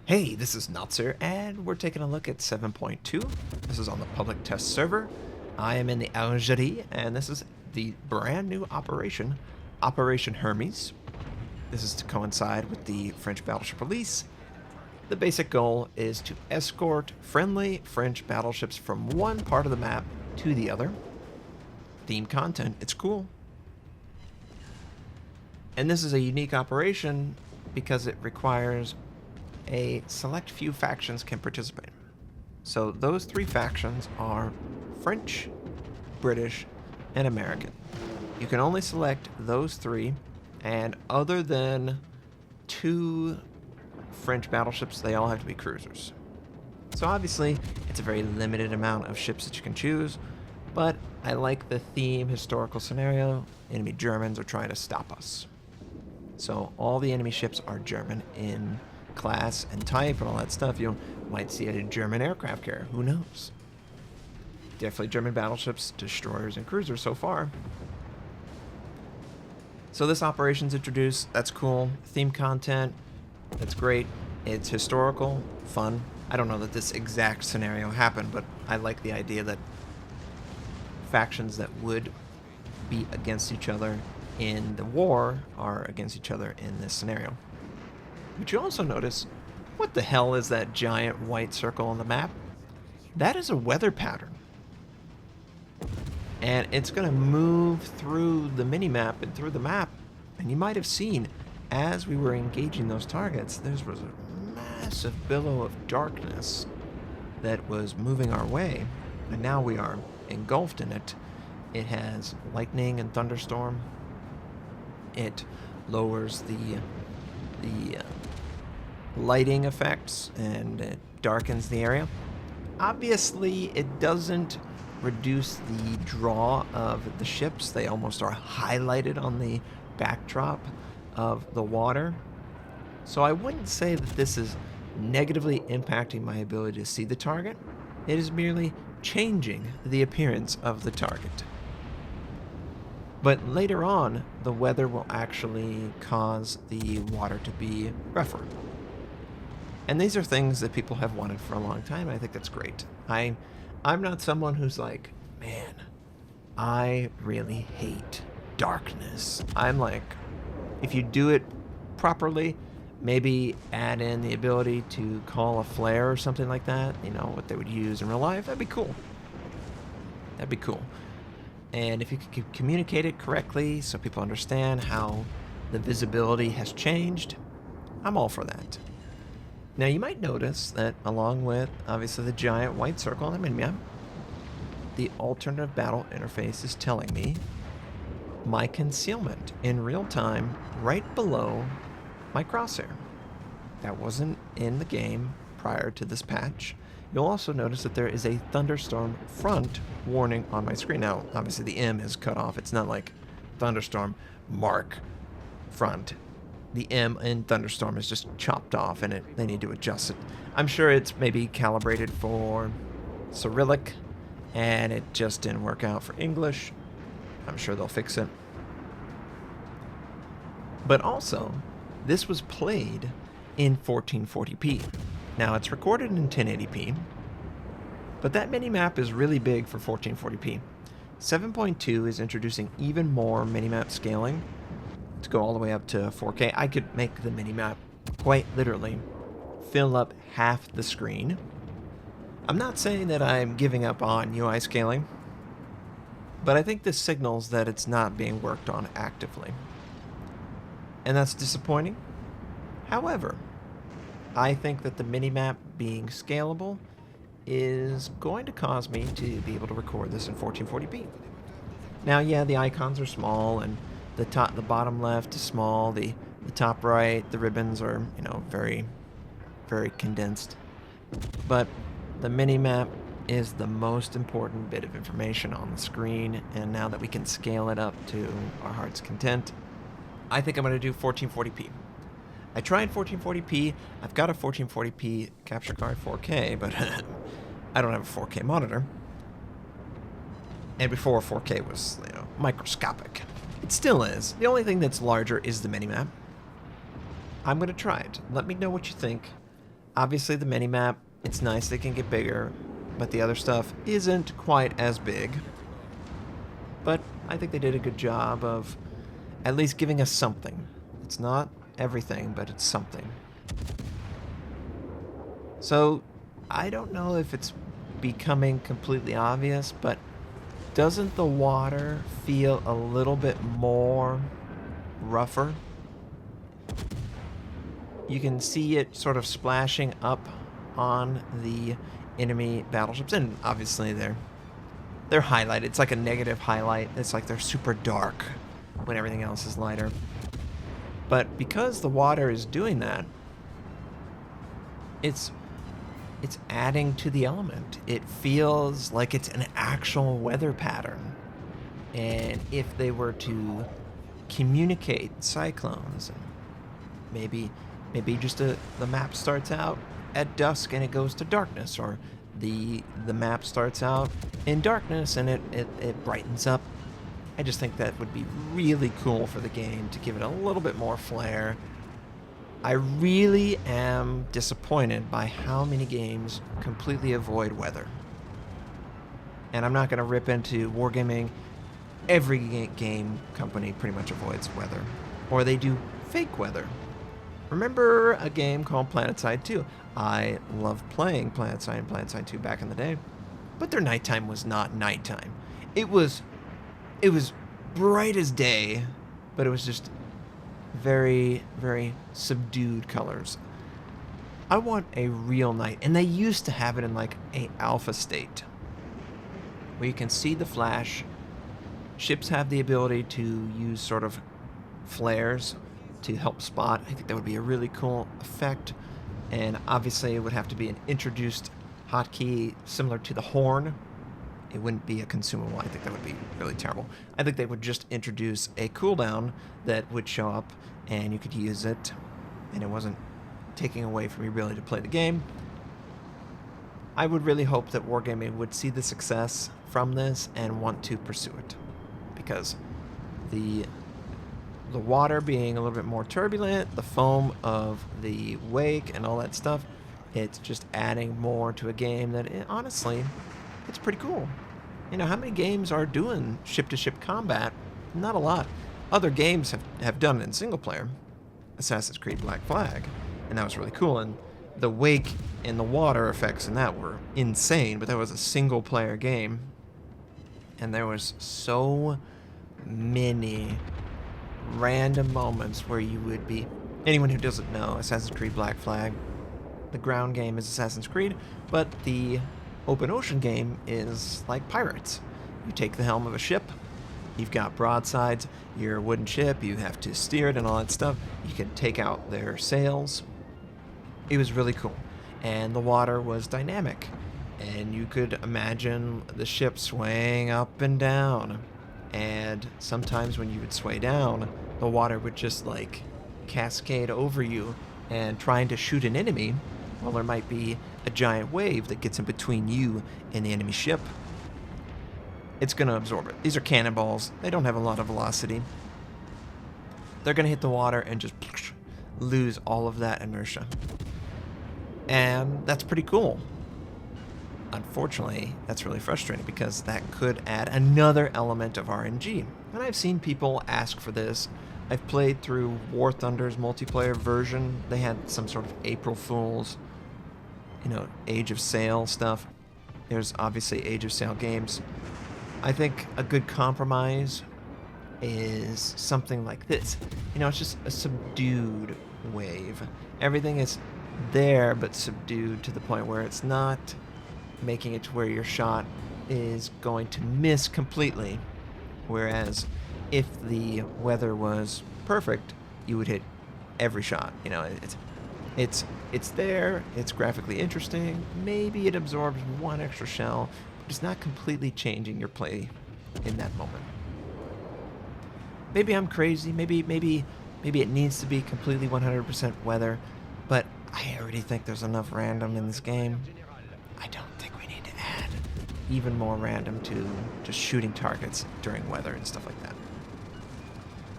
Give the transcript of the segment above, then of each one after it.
Hey, this is Notser, and we're taking a look at 7.2. This is on the public test server. I am in the Algerie, and this is the brand new Operation Hermes. This is to coincide with the French battleship release. The basic goal is to escort friendly French battleships from one part of the map to the other. Theme content, it's cool. And this is a unique operation because it requires a select few factions can participate. So those three factions are French, British, and American. You can only select those three, and other than two French battleships, they all have to be cruisers. So obviously, it's a very limited amount of ships that you can choose, but I like the theme historical scenario. Enemy Germans are trying to stop us. So all the enemy ships are German in class and type and all that stuff. You might see a German aircraft carrier. Who knows? Definitely German battleships, destroyers, and cruisers so far. So this operation's introduced. That's cool. Theme content. That's great. It's historical, fun. I don't know that this exact scenario happened, but I like the idea that factions that would be against each other in the war are against each other in this scenario. But you also notice, what the hell is that giant white circle on the map? That is a weather pattern. And it's going to move through the mini-map and through the map. And you might have seen, as we were engaging those targets, there was a massive billow of darkness that was moving our way. And now we are engulfed in it. It has lightning and thunderstorm. It lowers the lighting effects, and it darkens the area. Obviously, it doesn't reduce the draw of the ships. They almost are highlighted on the backdrop of the water. So I wouldn't say that this is negatively impacting my ability to see the target. It is merely changing the appearance of the target. But later on, the weather will actually cause the water to be rougher. And these are things that people have wanted for a long time. I think that's great. I'm not someone who's like, man, I really hate darkness. I'm like, if you do it properly, maybe add in the ability to call a flare or something like that, you know, what they would use in real life, that'd be cool. That'd be cool. And if you could communicate it correctly so people understand how the visibility has changed, I'm all for that. Now you might notice that along with obviously the giant white circle on the mini-map, the alternative battle interface is telling me my concealment in real time right below my crosshair. That wasn't in the game prior to this patch. You'll also notice that there is a thunderstorm front warning on my screen. Now, obviously the M is cut off. It's not like thunderstorm mark front. The M in thunderstorm is just chopped off, and they need to adjust it. I'm sure it's maybe calibrated for Cyrillic, and it just didn't work out for English. I'm sure they'll fix it. But also, this was played in 1440p. Now, it's recorded in 1080p, but that mini-map is really big for 1440p. 7.2 is introducing even more mini-map scaling to go all the way up to 4K. I could make the mini-map quite literally fill up half the screen. I'm not saying that I'm giving up on UI scaling, but I think this signals that it's not being worked on actively. And that's disappointing. However, I think that the minimap being scalable is going to cause me to be able to record this in 1440p. Now, yeah, the icons are small, and the bottom left is small. The top right, the ribbons are, you know, very, very condensed. But the minimap is the most important bit of information on the screen, and now that we can scale it up to our heart's content, I think I'm going to do 1440p. I tried 1440p. I've got a 1440p capture card 4K, but I don't have a 4K monitor. And before 4K was, you know, microscopic. It still is. The only thing that's larger is the minimap. I'm going to try it. Let me know what you think. Obviously, the mini-map, it's nice they can get bigger, but the other stuff isn't quite as big. But I think they did a good job of at least giving us something. It's not everything, but it's something. So, I don't know if it's becoming completely obvious, but doesn't the water feel a little bit more rougher? You can see it sort of splashing up on the enemy battleships, and obviously they're highlighted. It's like a negative highlight. It's like they're super dark when everything else is lighter. But because the water is doing that, it's adding to the element. It feels like it's an actual weather pattern. And if they were to communicate cyclones, and maybe just the map starts out at dusk and it goes to darkness, or the map starts out in darkness and it brightens up. I just think that would be really cool for the game to give it a little bit more flair. I really am disappointed by how many games completely avoid weather. And I'm not going to rip into wargaming. Every game company pretty much avoids weather. Or they do fake weather. Remember a game called PlanetSide 2? I loved playing PlanetSide and PlanetSide 2 back in the day. But their nighttime was not nighttime. It was bright as day, but it was just very, very subdued colors. I want a real night, and they used to have it in like a alpha state where you can see the flash. Ships have the ability to use sort of flares to help spot. I think that would be a really cool effect, and obviously it would have to be an introduced hotkey similar to the horn. It wouldn't be a consumable. I think that would be really terrible. I think they would just introduce a cooldown that would show up and you could use it, and it wasn't taking away from your ability to play the game. I would really hope that Wargaming would see the success from this and want to pursue it, because the water being a little bit more turbulent, the foam of the wake and all that stuff, it's just adding more to a game that honestly, it's pretty cool. You know, how many games are doing ship-to-ship combat? Not a lot. Other games have done it in single player. Assassin's Creed Black Flag, and that was really cool. And the wake and the water effects in that were insane, but that was a single player game. And there was so many random moments where you would be... Anyone who doesn't know, Assassin's Creed Black Flag, the ground game is Assassin's Creed, but the open ocean game is like pirates. You take the helm of a ship, you've got broadsides, you're a wooden ship, you have to steer it and all that stuff. You can take out their sails. It was really cool. And the water was dynamic. And you could imagine the ship swaying up and down. And sometimes when you would sway down, the water would just like cascade over you, and trying to shoot an enemy, well, there might be a giant wave that gets in between you and the enemy ship. It's going to absorb it. These are cannonballs. They don't have a lot of velocity. They're going to hit the water and just lose all of that inertia. And that's pretty cool. Unfortunately, that's really frustrating because that could add another element of RNG. And I've seen people ask for this. I've played through War Thunder's multiplayer version. They had some sort of April Fool's, Age of Sail stuff. There's obviously Age of Sail games. I think a good compromise is something like this. It's just a subdued wave. Everything is there but subdued to the point where it's not making it to where your shot is going to miss completely. Whereas if the weather was perfect, you would hit every shot. It's there, it's graphically interesting, maybe it absorbs one extra shell, but it's not completely changing your play in that moment. Maybe I'm crazy, maybe it needs to be completely 100% weather, but I already think there's enough random in this game. I don't think we need to add even more random to just shooting targets during weather and stuff like that.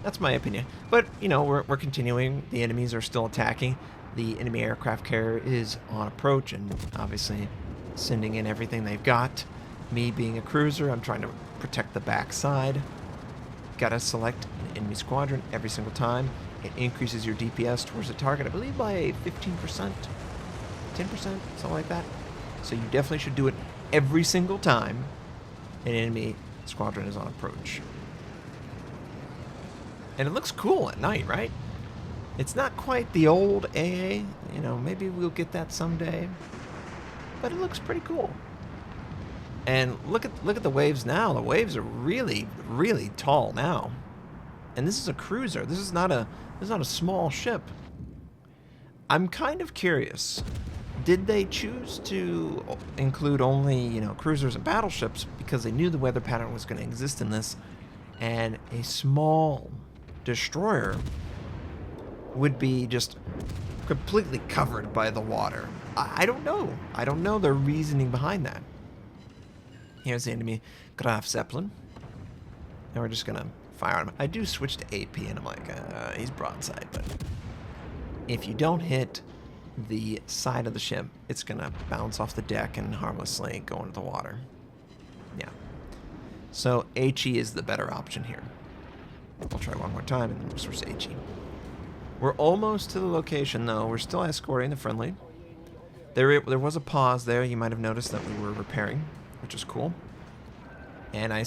That's my opinion. But, we're continuing. The enemies are still attacking. the enemy aircraft carrier is on approach and obviously sending in everything they've got. Me being a cruiser, I'm trying to protect the backside. Gotta select an enemy squadron every single time. It increases your DPS towards the target, I believe by 15%, 10%, something like that. So you definitely should do it every single time an enemy squadron is on approach. And it looks cool at night, right? It's not quite the old AA, you know, maybe we'll get that someday, but it looks pretty cool. And look at the waves now. The waves are really, really tall now. And this is a cruiser. This is not a small ship. I'm kind of curious. Did they choose to include only, you know, cruisers and battleships because they knew the weather pattern was going to exist in this, and a small destroyer would be just completely covered by the water? I don't know. I don't know the reasoning behind that. Here's the enemy Graf Zeppelin. And we're just going to fire on him. I do switch to AP, and I'm like, he's broadside, but if you don't hit the side of the ship, it's going to bounce off the deck and harmlessly go into the water. Yeah. So HE is the better option here. We'll try one more time, and then we'll switch to HE. We're almost to the location, though. We're still escorting the friendly. There was a pause there. You might have noticed that we were repairing, which is cool. And I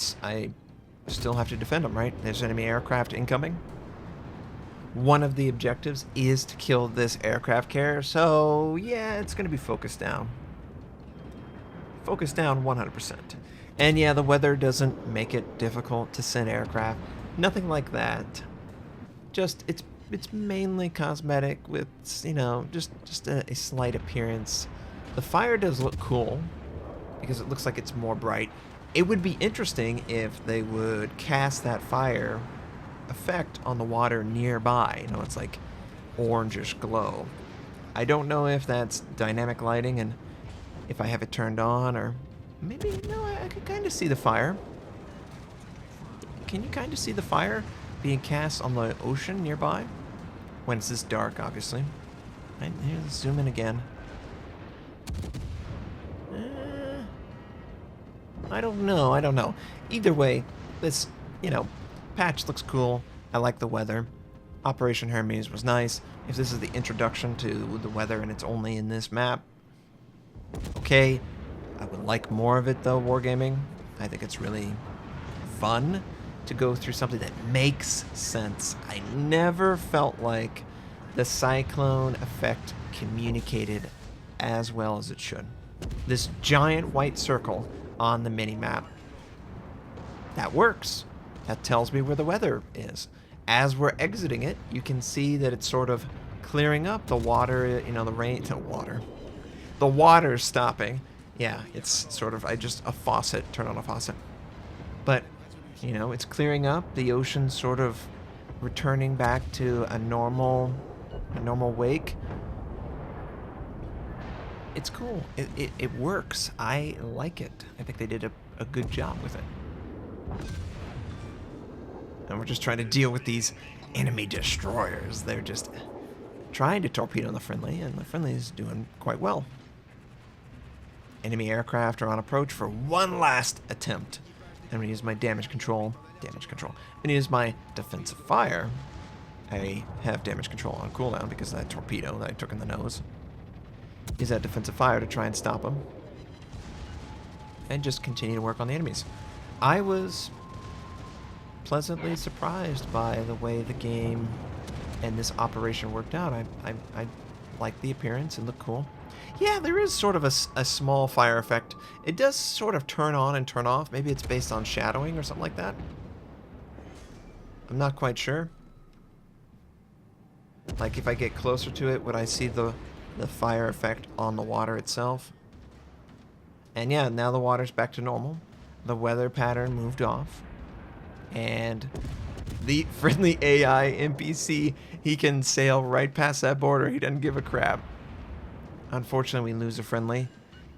still have to defend them, right? There's enemy aircraft incoming. One of the objectives is to kill this aircraft carrier, so yeah, it's going to be focused down. Focused down 100%. And yeah, the weather doesn't make it difficult to send aircraft. Nothing like that. Just, it's mainly cosmetic with, you know, just a slight appearance. The fire does look cool because it looks like it's more bright. It would be interesting if they would cast that fire effect on the water nearby. You know, it's like orangish glow. I don't know if that's dynamic lighting and if I have it turned on, or maybe, no, I could kind of see the fire. Can you kind of see the fire being cast on the ocean nearby? When it's this dark, obviously. Right, here's zoom in again. I don't know. Either way, this, you know, patch looks cool. I like the weather. Operation Hermes was nice. If this is the introduction to the weather and it's only in this map, okay. I would like more of it, though, wargaming. I think it's really fun to go through something that makes sense. I never felt like the cyclone effect communicated as well as it should. This giant white circle on the mini-map, that works. That tells me where the weather is. As we're exiting it, you can see that it's sort of clearing up. The water, you know, the rain, the water's stopping. Yeah, it's sort of, a faucet, turn on a faucet. But, you know, it's clearing up. The ocean's sort of returning back to a normal wake. It's cool. It works. I like it. I think they did a good job with it. And we're just trying to deal with these enemy destroyers. They're just trying to torpedo the friendly, and the friendly is doing quite well. Enemy aircraft are on approach for one last attempt. I'm going to use my damage control. I'm going to use my defensive fire. I have damage control on cooldown because of that torpedo that I took in the nose. Use that defensive fire to try and stop them. And just continue to work on the enemies. I was pleasantly surprised by the way the game and this operation worked out. I like the appearance. It looked cool. Yeah, there is sort of a small fire effect. It does sort of turn on and turn off. Maybe it's based on shadowing or something like that. I'm not quite sure. Like, if I get closer to it, would I see the fire effect on the water itself? And yeah, now the water's back to normal. The weather pattern moved off. And the friendly AI NPC, he can sail right past that border. He doesn't give a crap. Unfortunately, we lose a friendly.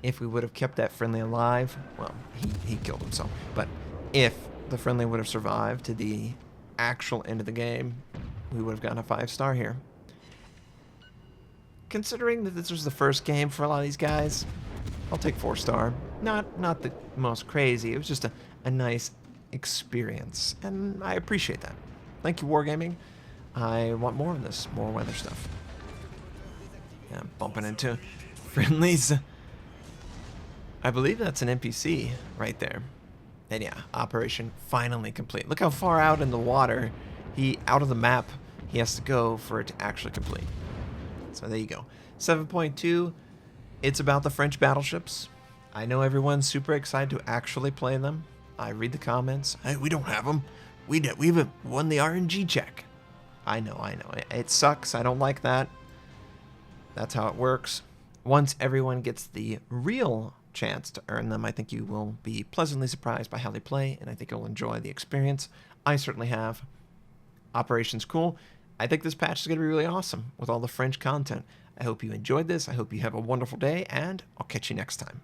If we would have kept that friendly alive, well, he killed himself. But if the friendly would have survived to the actual end of the game, we would have gotten a 5-star here. considering that this was the first game for a lot of these guys, I'll take 4-star. Not the most crazy. It was just a nice experience, and I appreciate that. Thank you, Wargaming. I want more of this, more weather stuff. Yeah, I'm bumping into friendlies. I believe that's an NPC right there. And yeah, operation finally complete. Look how far out in the water, out of the map, he has to go for it to actually complete. So there you go. 7.2, it's about the French battleships. I know everyone's super excited to actually play them. I read the comments. Hey, we don't have them. We've won the RNG check. I know. It sucks. I don't like that. That's how it works. Once everyone gets the real chance to earn them, I think you will be pleasantly surprised by how they play, and I think you'll enjoy the experience. I certainly have. Operation's cool. I think this patch is going to be really awesome with all the French content. I hope you enjoyed this. I hope you have a wonderful day, and I'll catch you next time.